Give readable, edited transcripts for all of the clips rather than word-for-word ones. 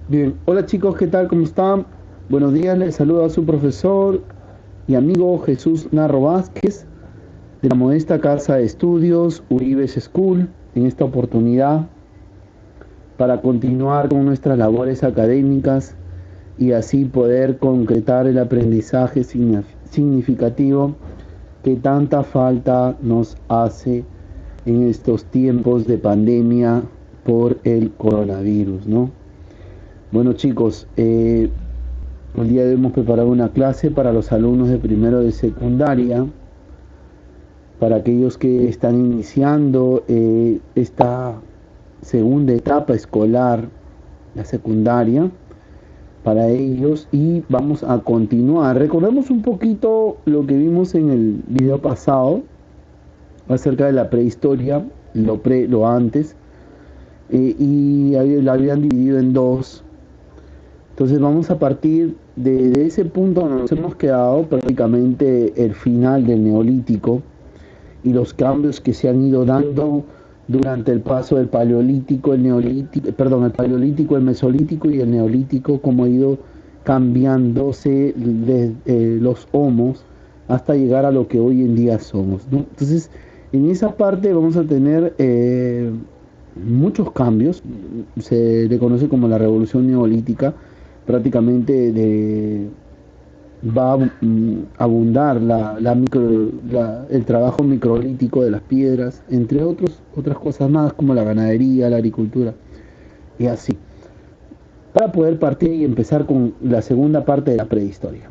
Bien, hola chicos, ¿qué tal? ¿Cómo están? Buenos días, les saluda a su profesor y amigo Jesús Narro Vázquez de la modesta casa de estudios Uribes School, en esta oportunidad para continuar con nuestras labores académicas y así poder concretar el aprendizaje significativo que tanta falta nos hace en estos tiempos de pandemia por el coronavirus, ¿no? Bueno chicos, el día de hoy hemos preparado una clase para los alumnos de primero de secundaria, para aquellos que están iniciando esta segunda etapa escolar, la secundaria, para ellos, y vamos a continuar. Recordemos un poquito lo que vimos en el video pasado acerca de la prehistoria, lo antes, y la habían dividido en dos. Entonces vamos a partir de ese punto donde nos hemos quedado, prácticamente el final del Neolítico y los cambios que se han ido dando durante el paso del Paleolítico, el Neolítico, perdón, el Paleolítico, el Mesolítico y el Neolítico, como ha ido cambiándose los homos hasta llegar a lo que hoy en día somos, ¿no? Entonces, en esa parte vamos a tener muchos cambios, se le conoce como la Revolución Neolítica, prácticamente va a abundar el trabajo microlítico de las piedras, entre otras cosas más como la ganadería, la agricultura y así, para poder partir y empezar con la segunda parte de la prehistoria.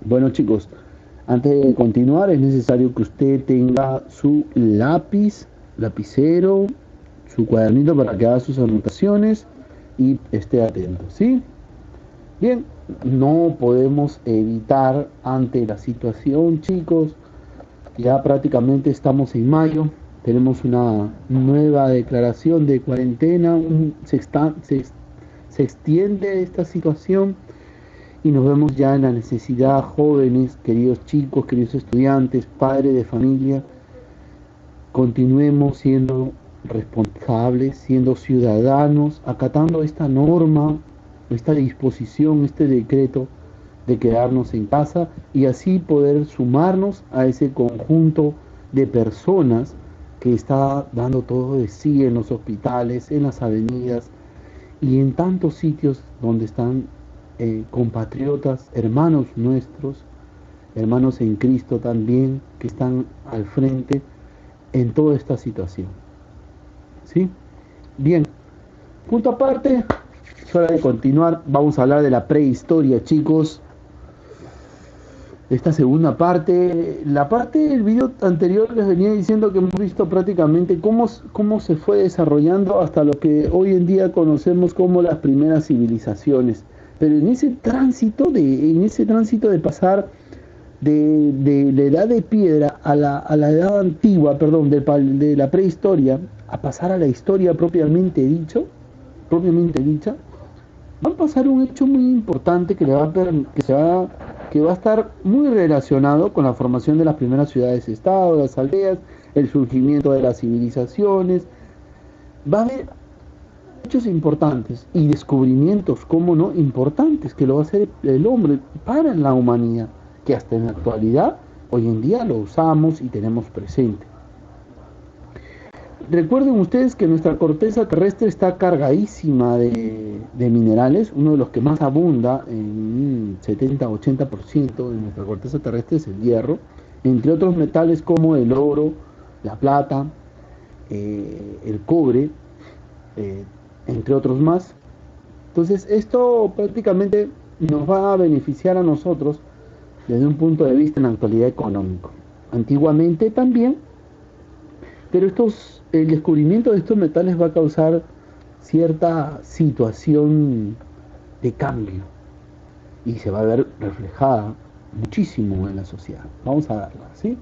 Bueno chicos, antes de continuar es necesario que usted tenga su lápiz, lapicero, su cuadernito para que haga sus anotaciones y esté atento, ¿sí? Bien, no podemos evitar ante la situación, chicos. Ya prácticamente estamos en mayo, tenemos una nueva declaración de cuarentena, se extiende esta situación y nos vemos ya en la necesidad, jóvenes, queridos chicos, queridos estudiantes, padres de familia, continuemos siendo responsables, siendo ciudadanos, acatando esta norma, esta disposición, este decreto de quedarnos en casa y así poder sumarnos a ese conjunto de personas que está dando todo de sí en los hospitales, en las avenidas y en tantos sitios donde están compatriotas, hermanos nuestros, hermanos en Cristo también, que están al frente en toda esta situación. ¿Sí? Bien, punto aparte, es hora de continuar. Vamos a hablar de la prehistoria, chicos. Esta segunda parte, la parte del video anterior les venía diciendo que hemos visto prácticamente cómo se fue desarrollando hasta lo que hoy en día conocemos como las primeras civilizaciones. Pero en ese tránsito de pasar de la edad de piedra a la edad antigua, perdón, de la prehistoria, a pasar a la historia propiamente dicha, va a pasar un hecho muy importante que va a estar muy relacionado con la formación de las primeras ciudades-estado, las aldeas, el surgimiento de las civilizaciones. Va a haber hechos importantes y descubrimientos, como no, importantes, que lo va a hacer el hombre para la humanidad, que hasta en la actualidad, hoy en día lo usamos y tenemos presente. Recuerden ustedes que nuestra corteza terrestre está cargadísima de minerales, uno de los que más abunda, en un 70-80% de nuestra corteza terrestre es el hierro, entre otros metales como el oro, la plata, el cobre, eh, entre otros más. Entonces esto prácticamente nos va a beneficiar a nosotros desde un punto de vista en la actualidad económico. Antiguamente también, pero el descubrimiento de estos metales va a causar cierta situación de cambio y se va a ver reflejada muchísimo en la sociedad. Vamos a verla, ¿sí?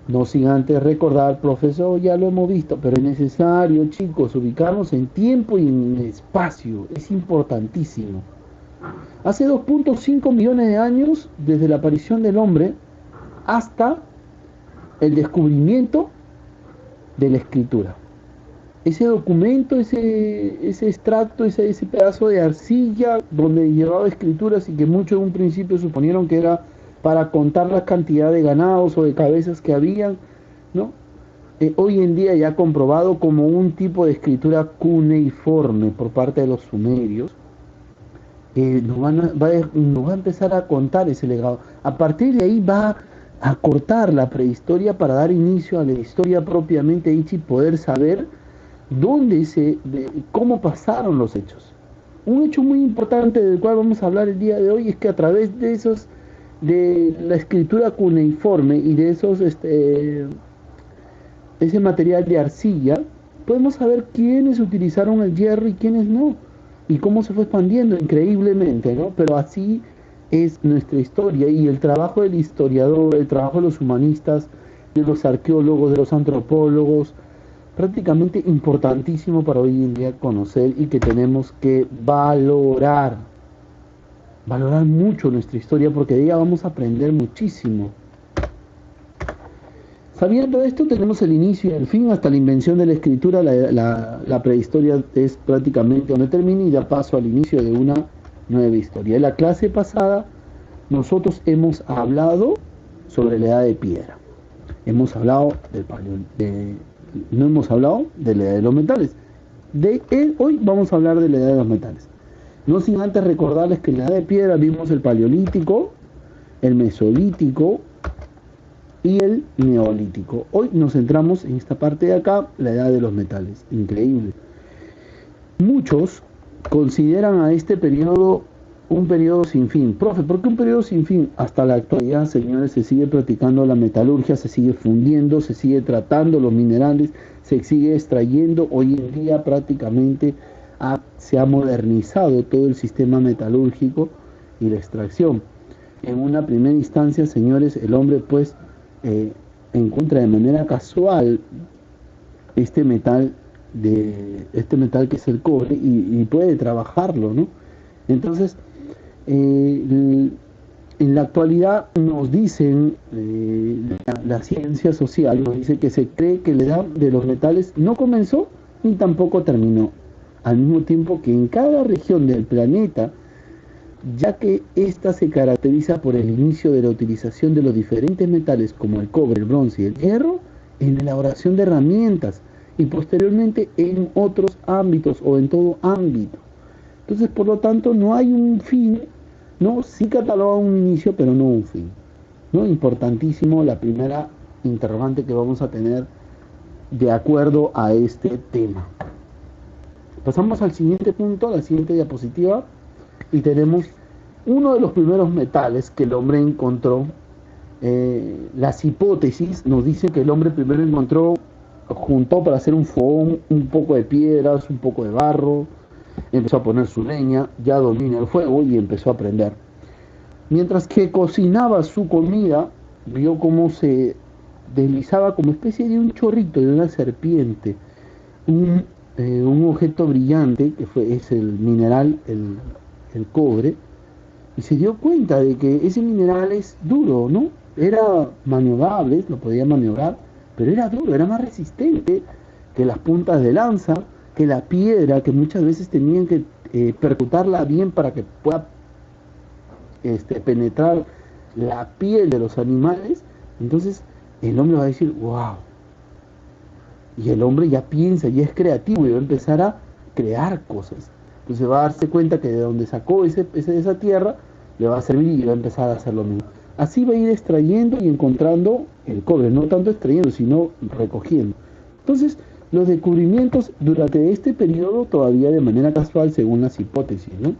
No sin antes recordar, profesor, ya lo hemos visto, pero es necesario, chicos, ubicarnos en tiempo y en espacio. Es importantísimo. Hace 2.5 millones de años, desde la aparición del hombre hasta el descubrimiento de la escritura. ese documento, ese extracto, ese pedazo de arcilla donde llevaba escrituras y que muchos en un principio suponieron que era para contar la cantidad de ganados o de cabezas que habían, ¿no? Hoy en día ya comprobado como un tipo de escritura cuneiforme por parte de los sumerios, nos va a empezar a contar ese legado. A partir de ahí va a cortar la prehistoria para dar inicio a la historia propiamente dicha y poder saber cómo pasaron los hechos. Un hecho muy importante del cual vamos a hablar el día de hoy es que a través de la escritura cuneiforme y de ese material de arcilla, podemos saber quiénes utilizaron el hierro y quiénes no, y cómo se fue expandiendo increíblemente, ¿no? Pero así es nuestra historia y el trabajo del historiador, el trabajo de los humanistas, de los arqueólogos, de los antropólogos, prácticamente importantísimo para hoy en día conocer y que tenemos que valorar mucho nuestra historia porque de ella vamos a aprender muchísimo. Sabiendo esto, tenemos el inicio y el fin hasta la invención de la escritura. La prehistoria es prácticamente donde termina y da paso al inicio de una nueva historia. En la clase pasada nosotros hemos hablado sobre la edad de piedra. Hemos hablado no hemos hablado de la edad de los metales. Hoy vamos a hablar de la edad de los metales. No sin antes recordarles que en la edad de piedra vimos el paleolítico, el mesolítico y el neolítico. Hoy nos centramos en esta parte de acá, la edad de los metales. Increíble. Muchos consideran a este periodo un periodo sin fin. Profe, ¿por qué un periodo sin fin? Hasta la actualidad, señores, se sigue practicando la metalurgia, se sigue fundiendo, se sigue tratando los minerales, se sigue extrayendo. Hoy en día prácticamente se ha modernizado todo el sistema metalúrgico y la extracción. En una primera instancia, señores, el hombre pues encuentra de manera casual este metal que es el cobre y puede trabajarlo, ¿no? Entonces, en la actualidad nos dicen, la ciencia social nos dice que se cree que la edad de los metales no comenzó ni tampoco terminó, al mismo tiempo que en cada región del planeta, ya que ésta se caracteriza por el inicio de la utilización de los diferentes metales como el cobre, el bronce y el hierro en la elaboración de herramientas y posteriormente en otros ámbitos o en todo ámbito. Entonces, por lo tanto, no hay un fin, ¿no? Sí cataloga un inicio, pero no un fin, ¿no? Importantísimo la primera interrogante que vamos a tener de acuerdo a este tema. Pasamos al siguiente punto, a la siguiente diapositiva, y tenemos uno de los primeros metales que el hombre encontró. Las hipótesis nos dicen que el hombre primero juntó para hacer un fogón un poco de piedras, un poco de barro, empezó a poner su leña, ya domina el fuego y empezó a prender. Mientras que cocinaba su comida, vio cómo se deslizaba como especie de un chorrito de una serpiente, un objeto brillante que es el mineral, el cobre, y se dio cuenta de que ese mineral es duro, ¿no? Era maniobrable, lo podía maniobrar, pero era duro, era más resistente que las puntas de lanza, que la piedra, que muchas veces tenían que percutarla bien para que pueda penetrar la piel de los animales. Entonces el hombre va a decir, wow. Y el hombre ya piensa, ya es creativo y va a empezar a crear cosas. Entonces va a darse cuenta que de donde sacó esa tierra le va a servir y va a empezar a hacer lo mismo. Así va a ir extrayendo y encontrando el cobre, no tanto extrayendo, sino recogiendo. Entonces, los descubrimientos durante este periodo todavía de manera casual según las hipótesis, ¿no?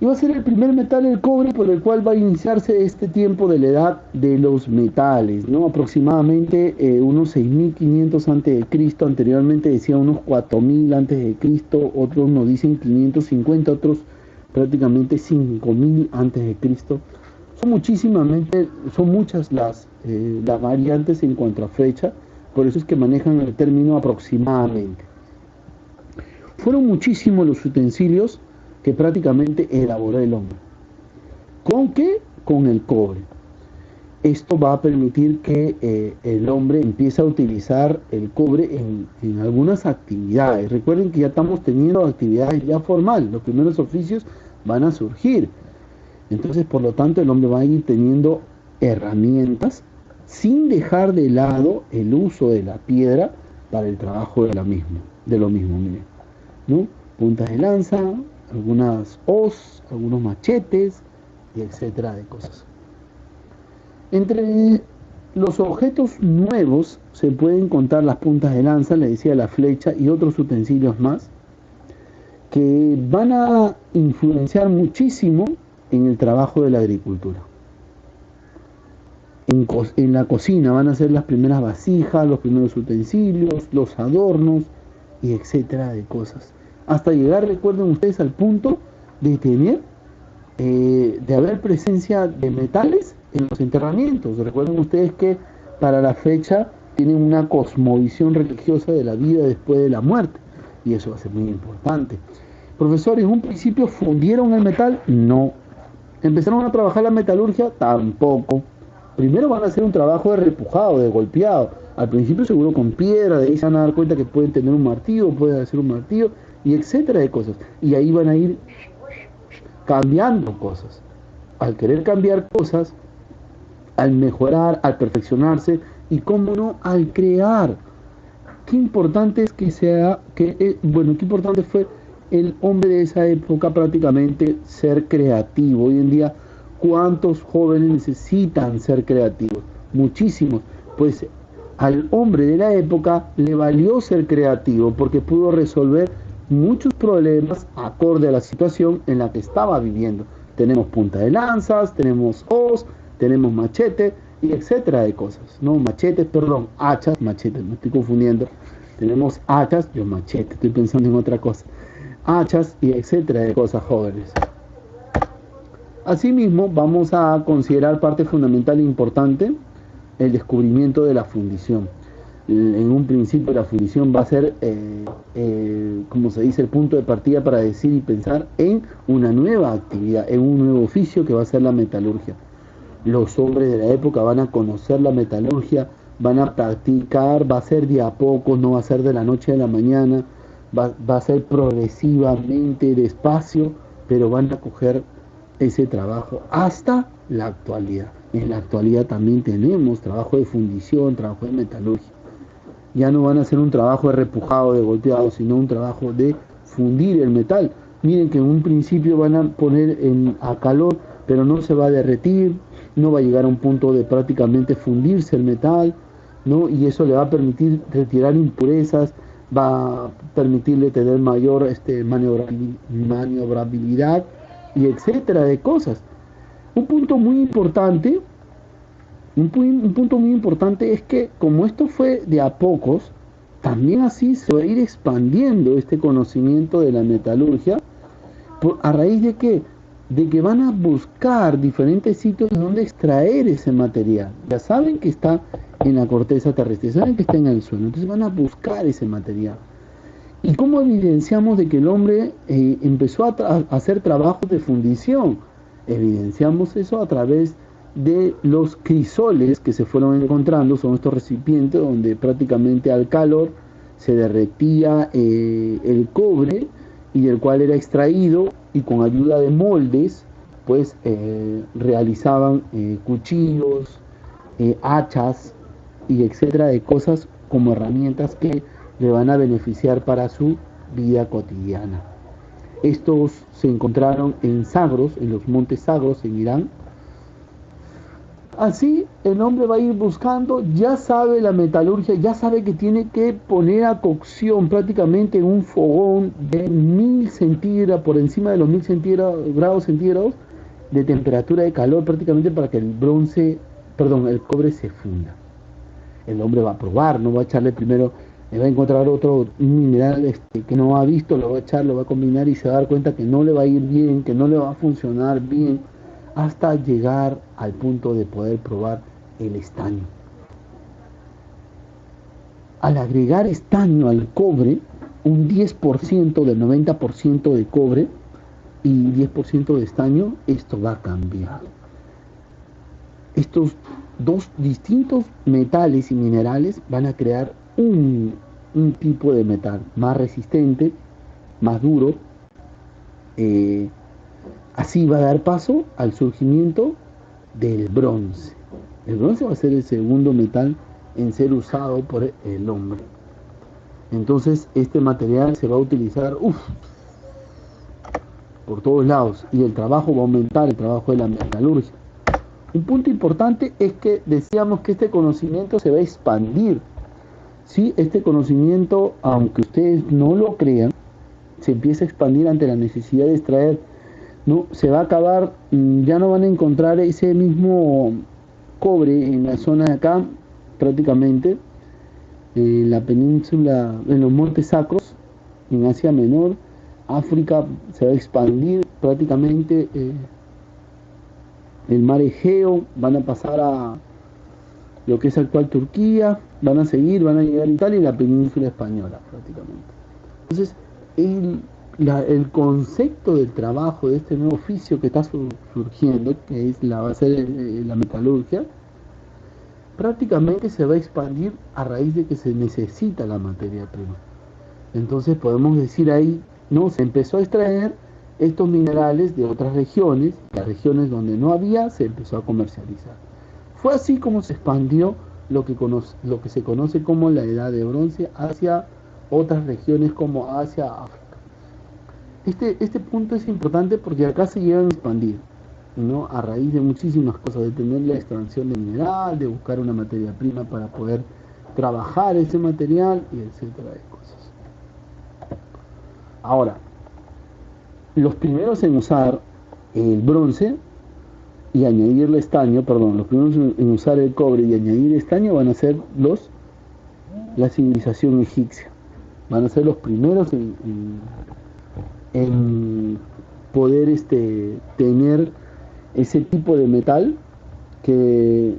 Y va a ser el primer metal, el cobre, por el cual va a iniciarse este tiempo de la edad de los metales, ¿no? Aproximadamente unos 6500 a.C., anteriormente decía unos 4000 a.C., otros nos dicen 550, otros prácticamente 5000 a.C. Son muchas las variantes en cuanto a fecha, por eso es que manejan el término aproximadamente. Fueron muchísimos los utensilios que prácticamente elaboró el hombre. ¿Con qué? Con el cobre. esto va a permitir que el hombre empiece a utilizar el cobre en algunas actividades. Recuerden que ya estamos teniendo actividades ya formales, los primeros oficios van a surgir. Entonces, por lo tanto, el hombre va a ir teniendo herramientas sin dejar de lado el uso de la piedra para el trabajo de lo mismo, miren, ¿no? Puntas de lanza, algunas hoz, algunos machetes, y etcétera de cosas. Entre los objetos nuevos se pueden contar las puntas de lanza, le decía la flecha y otros utensilios más que van a influenciar muchísimo en el trabajo de la agricultura. En la cocina van a ser las primeras vasijas, los primeros utensilios, los adornos y etcétera de cosas. Hasta llegar, recuerden ustedes, al punto de tener, de haber presencia de metales en los enterramientos. Recuerden ustedes que para la fecha tienen una cosmovisión religiosa de la vida después de la muerte, y eso va a ser muy importante. Profesor, ¿en un principio fundieron el metal? No. ¿Empezaron a trabajar la metalurgia? Tampoco. Primero van a hacer un trabajo de repujado, de golpeado. Al principio seguro con piedra, de ahí se van a dar cuenta que pueden tener un martillo, pueden hacer un martillo, y etcétera de cosas. Y ahí van a ir cambiando cosas. Al querer cambiar cosas, al mejorar, al perfeccionarse, y cómo no, al crear. Qué importante es qué importante fue el hombre de esa época prácticamente ser creativo. Hoy en día, ¿cuántos jóvenes necesitan ser creativos? Muchísimos. Pues al hombre de la época le valió ser creativo porque pudo resolver muchos problemas acorde a la situación en la que estaba viviendo. Tenemos punta de lanzas, tenemos hoz, tenemos machete y etcétera de cosas. No, machetes, perdón, hachas, machetes, me estoy confundiendo. Tenemos hachas, yo machete, estoy pensando en otra cosa. Hachas y etcétera de cosas, jóvenes. Asimismo, vamos a considerar parte fundamental e importante el descubrimiento de la fundición. En un principio la fundición va a ser, como se dice, el punto de partida para decir y pensar en una nueva actividad, en un nuevo oficio que va a ser la metalurgia. Los hombres de la época van a conocer la metalurgia, van a practicar, va a ser de a poco, no va a ser de la noche a la mañana, va a ser progresivamente, despacio, pero van a coger ese trabajo hasta la actualidad. En la actualidad también tenemos trabajo de fundición, trabajo de metalurgia. Ya no van a hacer un trabajo de repujado, de golpeado, sino un trabajo de fundir el metal. Miren que en un principio van a poner a calor, pero no se va a derretir, no va a llegar a un punto de prácticamente fundirse el metal, ¿no? Y eso le va a permitir retirar impurezas, va a permitirle tener mayor maniobrabilidad y etcétera de cosas. Un punto muy importante es que como esto fue de a pocos, también así se va a ir expandiendo este conocimiento de la metalurgia. ¿A raíz de qué? De que van a buscar diferentes sitios donde extraer ese material. Ya saben que está en la corteza terrestre, saben que está en el suelo, entonces van a buscar ese material. ¿Y cómo evidenciamos de que el hombre empezó a hacer trabajos de fundición? Evidenciamos eso a través de los crisoles que se fueron encontrando. Son estos recipientes donde prácticamente al calor se derretía el cobre y del cual era extraído, y con ayuda de moldes pues realizaban cuchillos, hachas y etcétera de cosas como herramientas que le van a beneficiar para su vida cotidiana. Estos se encontraron en Zagros, en los montes Zagros en Irán. Así el hombre va a ir buscando, ya sabe la metalurgia, ya sabe que tiene que poner a cocción prácticamente en un fogón de 1000 centígrados, por encima de los 1000 grados centígrados de temperatura de calor prácticamente, para que el cobre se funda. El hombre va a probar, no va a echarle primero, va a encontrar otro mineral que no ha visto, lo va a echar, lo va a combinar y se va a dar cuenta que no le va a ir bien, que no le va a funcionar bien, hasta llegar al punto de poder probar el estaño. Al agregar estaño al cobre, un 10% del 90% de cobre y 10% de estaño, esto va a cambiar. estos dos distintos metales y minerales van a crear un tipo de metal más resistente, más duro. eh, Así va a dar paso al surgimiento del bronce. El bronce va a ser el segundo metal en ser usado por el hombre. Entonces este material se va a utilizar por todos lados y el trabajo va a aumentar, el trabajo de la metalurgia. Un punto importante es que decíamos que este conocimiento se va a expandir. ¿Sí? Este conocimiento, aunque ustedes no lo crean, se empieza a expandir ante la necesidad de extraer, ¿no? Se va a acabar, ya no van a encontrar ese mismo cobre en la zona de acá, prácticamente, en la península, en los montes sacros, en Asia Menor. África se va a expandir prácticamente, el mar Egeo, van a pasar a lo que es actual Turquía, van a seguir, van a llegar a Italia y la península española prácticamente. Entonces, el concepto del trabajo de este nuevo oficio que está surgiendo, que va a ser la metalurgia, prácticamente se va a expandir a raíz de que se necesita la materia prima. Entonces podemos decir ahí, no, se empezó a extraer estos minerales de otras regiones, las regiones donde no había, se empezó a comercializar. Fue así como se expandió lo que se conoce como la Edad de Bronce hacia otras regiones como Asia, África. Este punto es importante porque acá se llegan a expandir, ¿no? A raíz de muchísimas cosas, de tener la extracción de mineral, de buscar una materia prima para poder trabajar ese material y etcétera de cosas. Ahora, los primeros en usar el bronce y añadirle estaño, los primeros en usar el cobre y añadir estaño van a ser la civilización egipcia. Van a ser los primeros en poder tener ese tipo de metal que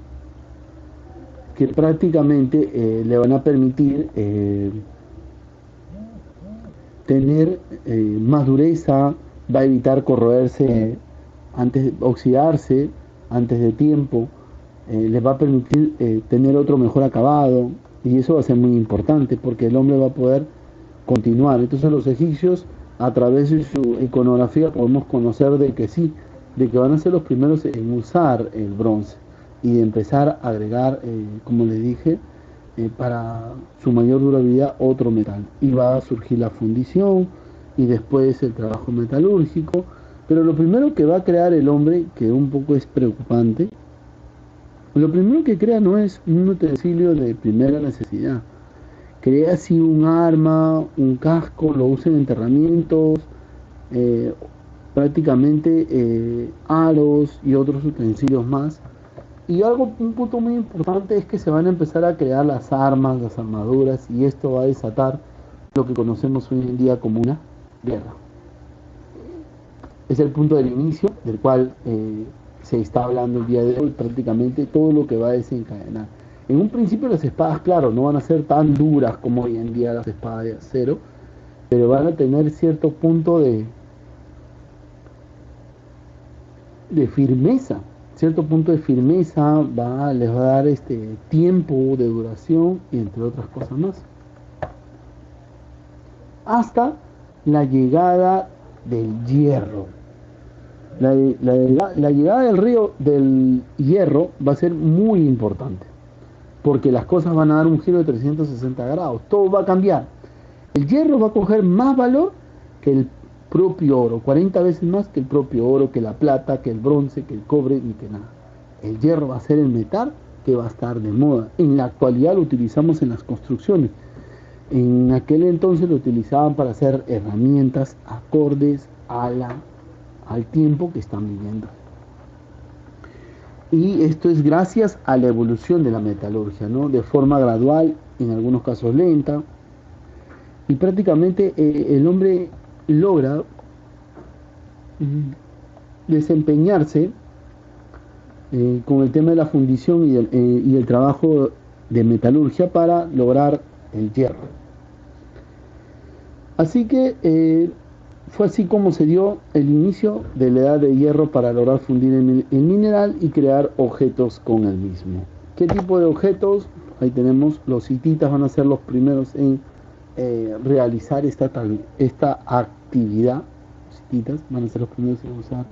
prácticamente le van a permitir tener más dureza, va a evitar corroerse oxidarse antes de tiempo, les va a permitir tener otro mejor acabado, y eso va a ser muy importante porque el hombre va a poder continuar. Entonces los egipcios, a través de su iconografía, podemos conocer de que sí, de que van a ser los primeros en usar el bronce y de empezar a agregar, como les dije, para su mayor durabilidad otro metal. Y va a surgir la fundición y después el trabajo metalúrgico. Pero lo primero que va a crear el hombre, que un poco es preocupante, lo primero que crea no es un utensilio de primera necesidad. Crea así un arma, un casco, lo usa en enterramientos, prácticamente aros y otros utensilios más. Y un punto muy importante es que se van a empezar a crear las armas, las armaduras, y esto va a desatar lo que conocemos hoy en día como una guerra. Es el punto del inicio, del cual se está hablando el día de hoy, prácticamente todo lo que va a desencadenar. En un principio las espadas, claro, no van a ser tan duras como hoy en día las espadas de acero, pero van a tener cierto punto de firmeza. Cierto punto de firmeza les va a dar tiempo de duración y entre otras cosas más. Hasta la llegada del hierro. La llegada del hierro va a ser muy importante, porque las cosas van a dar un giro de 360 grados, todo va a cambiar. El hierro va a coger más valor que el propio oro, 40 veces más que el propio oro, que la plata, que el bronce, que el cobre, ni que nada. El hierro va a ser el metal que va a estar de moda. En la actualidad lo utilizamos en las construcciones. En aquel entonces lo utilizaban para hacer herramientas acordes al tiempo que están viviendo. Y esto es gracias a la evolución de la metalurgia, ¿no? De forma gradual, en algunos casos lenta. Y prácticamente el hombre logra desempeñarse con el tema de la fundición y el trabajo de metalurgia para lograr el hierro. Así que Fue así como se dio el inicio de la edad de hierro para lograr fundir el mineral y crear objetos con el mismo. ¿Qué tipo de objetos? Ahí tenemos, los hititas van a ser los primeros en realizar esta actividad. Los hititas van a ser los primeros en usar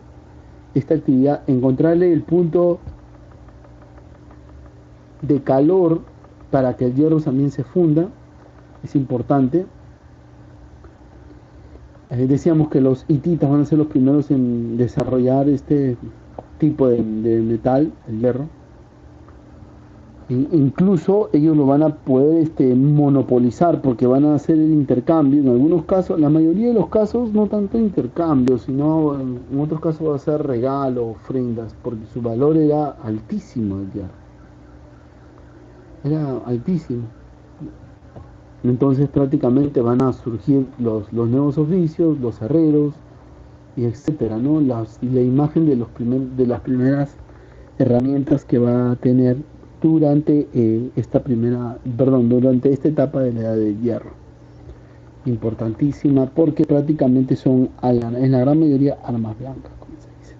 esta actividad, encontrarle el punto de calor para que el hierro también se funda, es importante. Decíamos que los hititas van a ser los primeros en desarrollar este tipo de metal, el hierro. Incluso ellos lo van a poder monopolizar porque van a hacer el intercambio. En algunos casos, la mayoría de los casos, no tanto intercambio, sino en otros casos va a ser regalo, ofrendas, porque su valor era altísimo el hierro. Era altísimo. Entonces prácticamente van a surgir los nuevos oficios, los herreros, y etcétera, ¿no? La imagen de las primeras herramientas que va a tener durante durante esta etapa de la edad del hierro. Importantísima porque prácticamente son en la gran mayoría armas blancas, como se dice.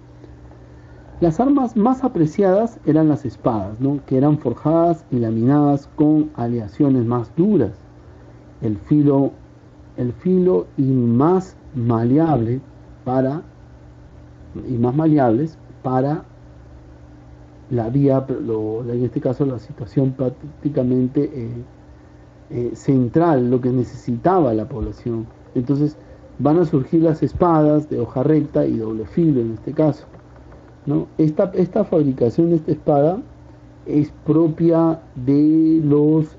Las armas más apreciadas eran las espadas, ¿no? Que eran forjadas y laminadas con aleaciones más duras. El filo y más maleables para la vía, en este caso la situación prácticamente central, lo que necesitaba la población. Entonces van a surgir las espadas de hoja recta y doble filo en este caso, ¿no? Esta fabricación de esta espada es propia de los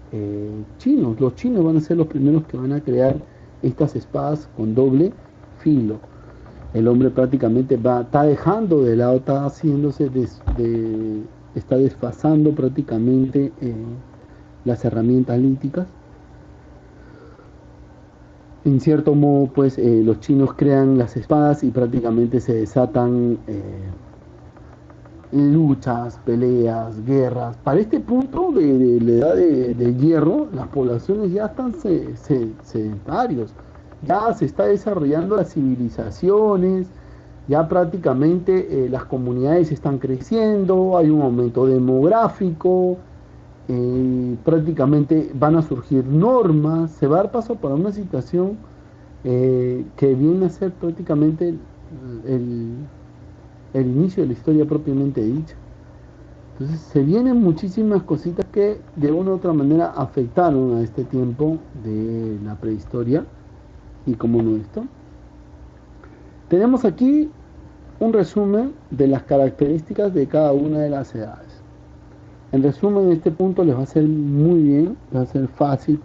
chinos. Los chinos van a ser los primeros que van a crear estas espadas con doble filo. El hombre prácticamente está dejando de lado, está desfasando prácticamente las herramientas líticas. En cierto modo, pues los chinos crean las espadas y prácticamente se desatan luchas, peleas, guerras. Para este punto de la edad de hierro, las poblaciones ya están sedentarios, ya se está desarrollando las civilizaciones, ya prácticamente las comunidades están creciendo, hay un aumento demográfico, prácticamente van a surgir normas, se va a dar paso para una situación que viene a ser prácticamente el inicio de la historia propiamente dicha. Entonces se vienen muchísimas cositas que de una u otra manera afectaron a este tiempo de la prehistoria. Y como no esto, tenemos aquí un resumen de las características de cada una de las edades. En resumen, en este punto les va a ser muy bien, les va a ser fácil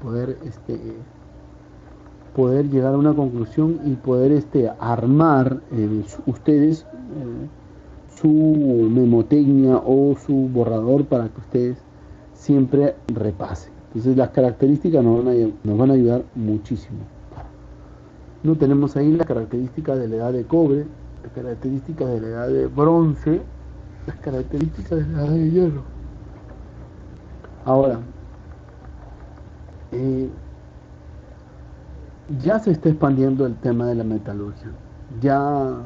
poder llegar a una conclusión y poder armar ustedes su memotecnia o su borrador para que ustedes siempre repasen. Entonces las características nos van a ayudar muchísimo. No tenemos ahí las características de la edad de cobre, las características de la edad de bronce, las características de la edad de hierro. Ahora, ya se está expandiendo el tema de la metalurgia. Ya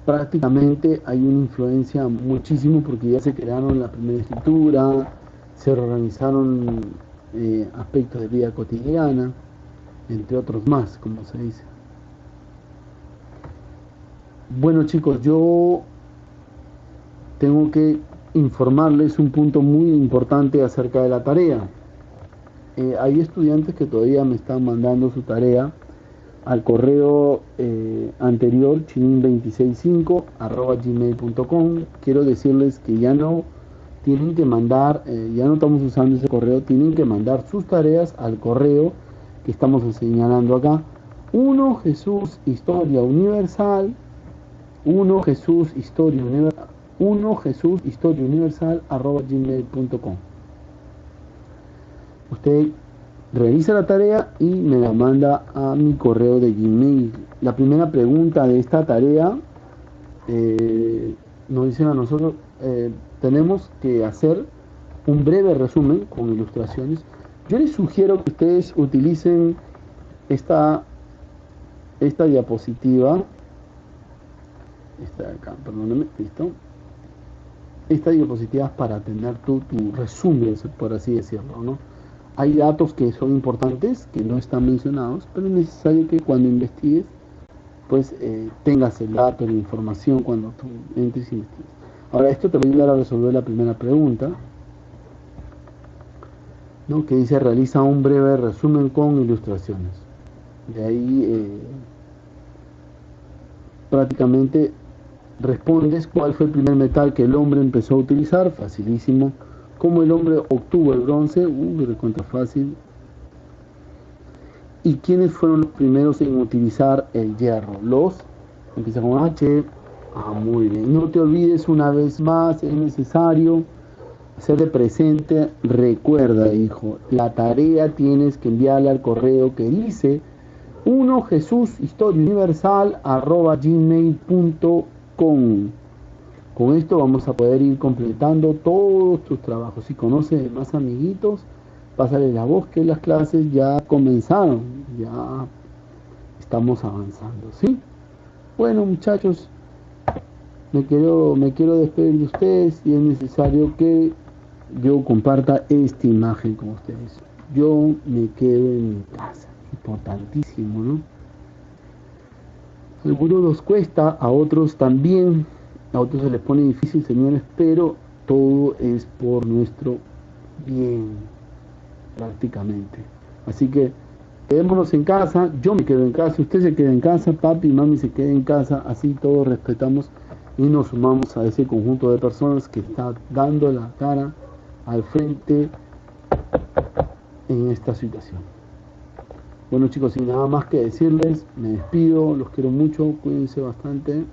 prácticamente hay una influencia muchísimo porque ya se crearon la primera escritura, se organizaron aspectos de vida cotidiana, entre otros más, como se dice. Bueno, chicos, yo tengo que informarles un punto muy importante acerca de la tarea. Hay estudiantes que todavía me están mandando su tarea al correo anterior, chinin265@gmail.com. Quiero decirles que ya no tienen que mandar, ya no estamos usando ese correo, tienen que mandar sus tareas al correo que estamos señalando acá. 1 Jesús Historia Universal, 1 Jesús Historia Universal @gmail.com. Usted revisa la tarea y me la manda a mi correo de Gmail. La primera pregunta de esta tarea nos dicen a nosotros, tenemos que hacer un breve resumen con ilustraciones. Yo les sugiero que ustedes utilicen esta esta diapositiva, esta de acá, perdóname, listo. Esta diapositiva es para tener tu resumen, por así decirlo, ¿no? Hay datos que son importantes, que no están mencionados, pero es necesario que cuando investigues, pues tengas el dato, la información cuando tú entres y investigues. Ahora, esto te va a ayudar a resolver la primera pregunta, ¿no? Que dice, realiza un breve resumen con ilustraciones. De ahí prácticamente respondes cuál fue el primer metal que el hombre empezó a utilizar, facilísimo. Cómo el hombre obtuvo el bronce, recontra fácil. ¿Y quiénes fueron los primeros en utilizar el hierro? Empieza con H. Muy bien. No te olvides, una vez más, es necesario hacerle presente. Recuerda, hijo, la tarea tienes que enviarla al correo que dice 1jesushistoriauniversal@gmail.com. Con esto vamos a poder ir completando todos tus trabajos. Si conoces más amiguitos, pásale la voz que las clases ya comenzaron, ya estamos avanzando, ¿sí? Bueno, muchachos, me quiero despedir de ustedes y es necesario que yo comparta esta imagen con ustedes. Yo me quedo en mi casa, importantísimo, ¿no? A algunos nos cuesta, a otros también, a otros se les pone difícil, señores, pero todo es por nuestro bien, prácticamente. Así que quedémonos en casa, yo me quedo en casa, usted se queda en casa, papi y mami se queden en casa, así todos respetamos y nos sumamos a ese conjunto de personas que está dando la cara al frente en esta situación. Bueno, chicos, sin nada más que decirles, me despido, los quiero mucho, cuídense bastante.